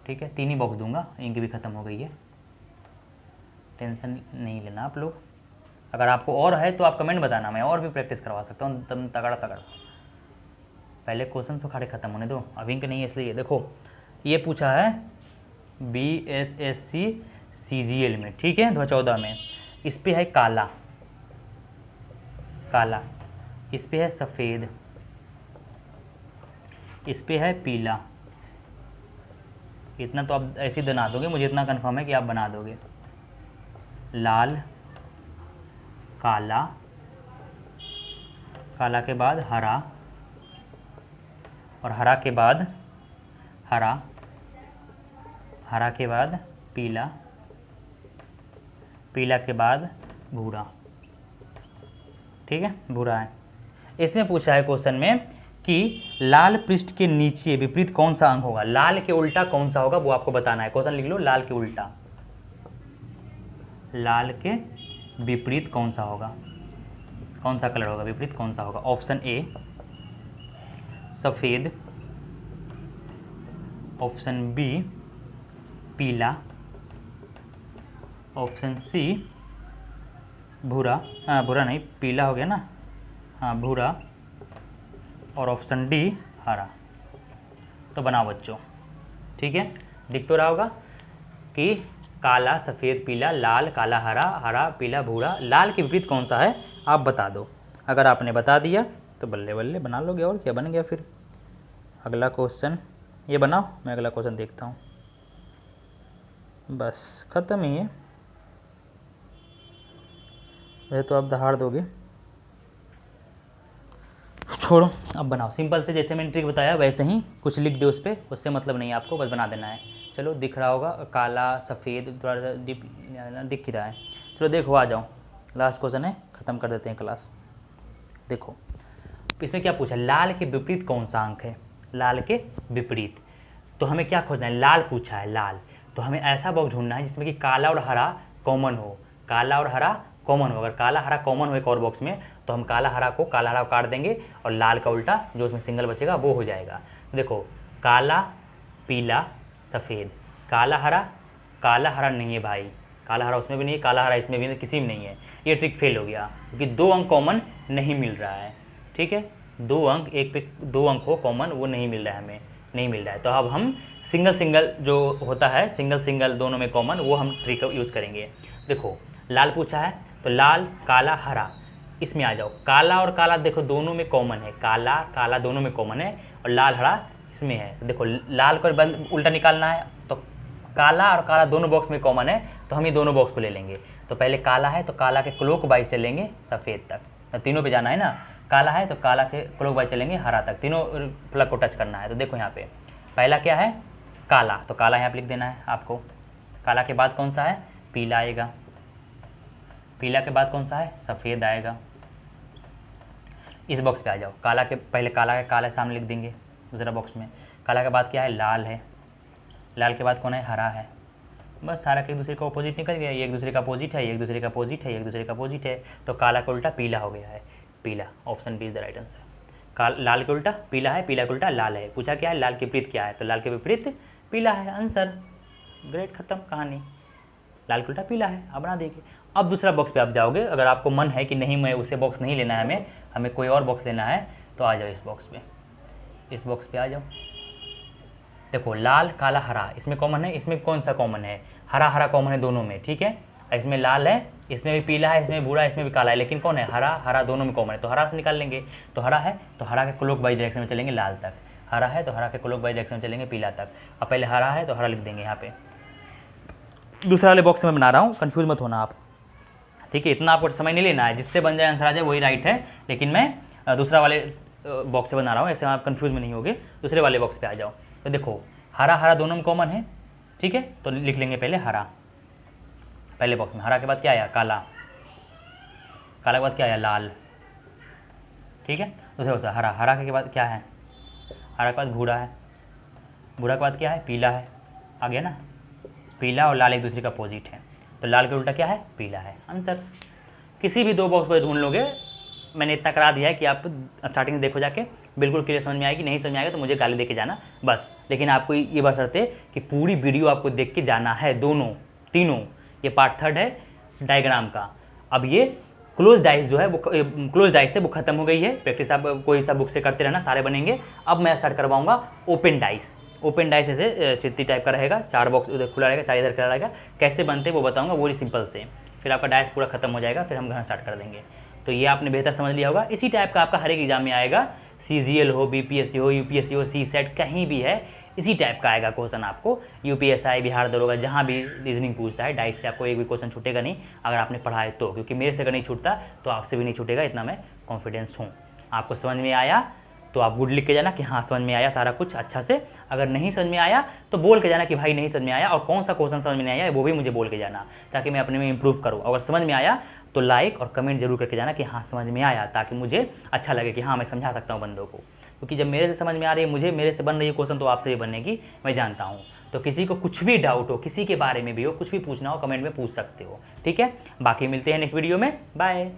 ठीक है, 3 ही बॉक्स दूंगा, इंक भी ख़त्म हो गई है, टेंशन नहीं लेना आप लोग। अगर आपको और है तो आप कमेंट बताना, मैं और भी प्रैक्टिस करवा सकता हूँ तब तगड़ा तगड़ा। पहले क्वेश्चन तो खाड़े ख़त्म होने दो, अब इंक नहीं है इसलिए। देखो ये पूछा है BSSC CGL में, ठीक है 2014 में। इस पे है काला, काला, इस पे है सफ़ेद, इस पे है पीला। इतना तो आप ऐसे ही बना दोगे, मुझे इतना कंफर्म है कि आप बना दोगे। लाल, काला, काला के बाद हरा, और हरा के बाद हरा, हरा के बाद पीला, पीला के बाद भूरा। ठीक है, भूरा है। इसमें पूछा है क्वेश्चन में कि लाल पृष्ठ के नीचे विपरीत कौन सा अंक होगा, लाल के उल्टा कौन सा होगा वो आपको बताना है। क्वेश्चन लिख लो, लाल के उल्टा, लाल के विपरीत कौन सा होगा, कौन सा कलर होगा, विपरीत कौन सा होगा। ऑप्शन ए सफ़ेद, ऑप्शन बी पीला, ऑप्शन सी भूरा, भूरा नहीं पीला हो गया ना, हाँ भूरा, और ऑप्शन डी हरा। तो बनाओ बच्चों, ठीक है, दिख तो रहा होगा कि काला, सफ़ेद, पीला, लाल, काला, हरा, हरा, पीला, भूरा। लाल के विपरीत कौन सा है आप बता दो। अगर आपने बता दिया तो बल्ले बल्ले बना लोगे, और क्या बन गया फिर। अगला क्वेश्चन ये बनाओ, मैं अगला क्वेश्चन देखता हूँ, बस ख़त्म ही है। वैसे तो आप दहाड़ दोगे, छोड़ो अब बनाओ। सिंपल से जैसे मैंने ट्रिक बताया वैसे ही कुछ लिख दो उस पर, उससे मतलब नहीं है आपको, बस बना देना है। चलो दिख रहा होगा, काला, सफ़ेद, थोड़ा सा दिख ही रहा है। चलो देखो आ जाओ, लास्ट क्वेश्चन है, ख़त्म कर देते हैं क्लास। देखो इसमें क्या पूछा, लाल के विपरीत कौन सा अंक है, लाल के विपरीत। तो हमें क्या खोजना है, लाल पूछा है, लाल। तो हमें ऐसा बॉक्स ढूंढना है जिसमें कि काला और हरा कॉमन हो, काला और हरा कॉमन हो। अगर काला हरा कॉमन हो एक और बॉक्स में तो हम काला हरा को काट देंगे, और लाल का उल्टा जो उसमें सिंगल बचेगा वो हो जाएगा। देखो काला, पीला, सफ़ेद, काला हरा नहीं है भाई, काला हरा उसमें भी नहीं है, काला हरा इसमें भी नहीं, किसी में नहीं है। ये ट्रिक फेल हो गया क्योंकि 2 अंक कॉमन नहीं मिल रहा है। ठीक है, 2 अंक, एक पे 2 अंक हो कॉमन, वो नहीं मिल रहा है, हमें नहीं मिल रहा है। तो अब हम सिंगल सिंगल जो होता है, सिंगल सिंगल दोनों में कॉमन, वो हम ट्रिक यूज़ करेंगे। देखो लाल पूछा है तो लाल काला हरा, इसमें आ जाओ। काला और काला देखो दोनों में कॉमन है, काला काला दोनों में कॉमन है, और लाल हरा इसमें है। तो देखो लाल को बंद उल्टा निकालना है, तो काला और काला दोनों बॉक्स में कॉमन है, तो हम ये दोनों बॉक्स को ले लेंगे। तो पहले काला है तो काला के क्लॉक वाइज चलेंगे सफ़ेद तक, तो तीनों पे जाना है ना। काला है तो काला के क्लॉक वाइज चलेंगे हरा तक, तीनों प्लग को टच करना है। तो देखो यहाँ पे पहला क्या है, काला, तो काला यहाँ पे लिख देना है आपको। काला के बाद कौन सा है, पीला आएगा। पीला के बाद कौन सा है, सफ़ेद आएगा। इस बॉक्स पे आ जाओ। काला के पहले काला के काला सामने लिख देंगे दूसरा बॉक्स में। काला के बाद क्या है, लाल है। लाल के बाद कौन है, हरा है। बस सारा के एक दूसरे का अपोजिट निकल गया, ये एक दूसरे का अपोजिट है, ये एक दूसरे का अपोजिट है, ये एक दूसरे का अपोजिट है। तो काला का उल्टा पीला हो गया है, पीला। Option B is the right answer. लाल के उल्टा पीला है, पीला के उल्टा लाल है। पूछा क्या है, लाल के विपरीत क्या है, तो लाल के विपरीत पीला है, आंसर। ग्रेट, खत्म कहानी। लाल के उल्टा पीला है, अब बना देंगे। अब दूसरा बॉक्स पे आप जाओगे, अगर आपको मन है कि नहीं मैं उसे बॉक्स नहीं लेना है, हमें कोई और बॉक्स लेना है, तो आ जाओ इस बॉक्स पे। इस बॉक्स पे आ जाओ। देखो लाल काला हरा इसमें कॉमन है, इसमें कौन सा कॉमन है, हरा हरा कॉमन है दोनों में। ठीक है, इसमें लाल है, इसमें भी पीला है, इसमें भूरा, इसमें भी काला है, लेकिन कौन है, हरा हरा दोनों में कॉमन है, तो हरा से निकाल लेंगे। तो हरा है तो हरा के क्लॉक वाइज डायरेक्शन में चलेंगे लाल तक, हरा है तो हरा के क्लॉक वाइज डायरेक्शन में चलेंगे पीला तक। अब पहले हरा है तो हरा लिख देंगे यहाँ पे। दूसरा वाले बॉक्स में बना रहा हूँ, कन्फ्यूज मत होना आप। ठीक है, इतना आपको समय नहीं लेना है, जिससे बन जाए आंसर आ जाए वही राइट है, लेकिन मैं दूसरा वाले बॉक्स से बना रहा हूँ, ऐसे आप कन्फ्यूज में नहीं होगे। दूसरे वाले बॉक्स पे आ जाओ। तो देखो हरा हरा दोनों में कॉमन है। ठीक है, तो लिख लेंगे पहले हरा पहले बॉक्स में। हरा के बाद क्या आया, काला। काला के बाद क्या आया, लाल। ठीक है, दूसरे बॉक्स हरा। हरा के बाद क्या है, हरा के बाद भूरा है। भूरा के बाद क्या है, पीला है। आ गया ना, पीला और लाल एक दूसरे का अपोजिट है, तो लाल के उल्टा क्या है, पीला है, आंसर। किसी भी 2 बॉक्स को ढूंढ लोगे। मैंने इतना करा दिया है कि आप स्टार्टिंग से देखो जाके, बिल्कुल क्लियर समझ में आएगी। नहीं समझ में आएगा तो मुझे गाली दे के जाना बस। लेकिन आपको ये बशर्ते है कि पूरी वीडियो आपको देख के जाना है, दोनों तीनों। ये पार्ट 3 है डायग्राम का। अब ये क्लोज डाइस जो है वो क्लोज डाइस से वो खत्म हो गई है। प्रैक्टिस आप कोई सा बुक से करते रहना, सारे बनेंगे। अब मैं स्टार्ट करवाऊंगा ओपन डाइस। ओपन डाइस ऐसे चित्ती टाइप का रहेगा, 4 बॉक्स उधर खुला रहेगा, 4 इधर खुला रहेगा। कैसे बनते हैं वो बताऊंगा, वो सिंपल से। फिर आपका डाइस पूरा खत्म हो जाएगा, फिर हम घर स्टार्ट कर देंगे। तो ये आपने बेहतर समझ लिया होगा। इसी टाइप का आपका हर एक एग्जाम में आएगा, CGL हो, BPSC हो, UPSC हो, CSET कहीं भी है, इसी टाइप का आएगा क्वेश्चन आपको। UPSI, बिहार दरोगा, जहाँ भी रीजनिंग पूछता है, डाइस से आपको एक भी क्वेश्चन छूटेगा नहीं, अगर आपने पढ़ा है तो। क्योंकि मेरे से अगर नहीं छूटता तो आपसे भी नहीं छूटेगा, इतना मैं कॉन्फिडेंस हूँ। आपको समझ में आया तो आप गुड लिख के जाना कि हाँ समझ में आया सारा कुछ अच्छा से। अगर नहीं समझ में आया तो बोल के जाना कि भाई नहीं समझ में आया, और कौन सा क्वेश्चन समझ में नहीं आया वो भी मुझे बोल के जाना, ताकि मैं अपने में इंप्रूव करूँ। अगर समझ में आया तो लाइक और कमेंट जरूर करके जाना कि हाँ समझ में आया, ताकि मुझे अच्छा लगे कि हाँ मैं समझा सकता हूँ बंदों को। क्योंकि जब मेरे से समझ में आ रही है, मुझे मेरे से बन रही है क्वेश्चन, तो आपसे भी बनेगी, मैं जानता हूँ। तो किसी को कुछ भी डाउट हो, किसी के बारे में भी हो, कुछ भी पूछना हो, कमेंट में पूछ सकते हो। ठीक है, बाकी मिलते हैं नेक्स्ट वीडियो में, बाय।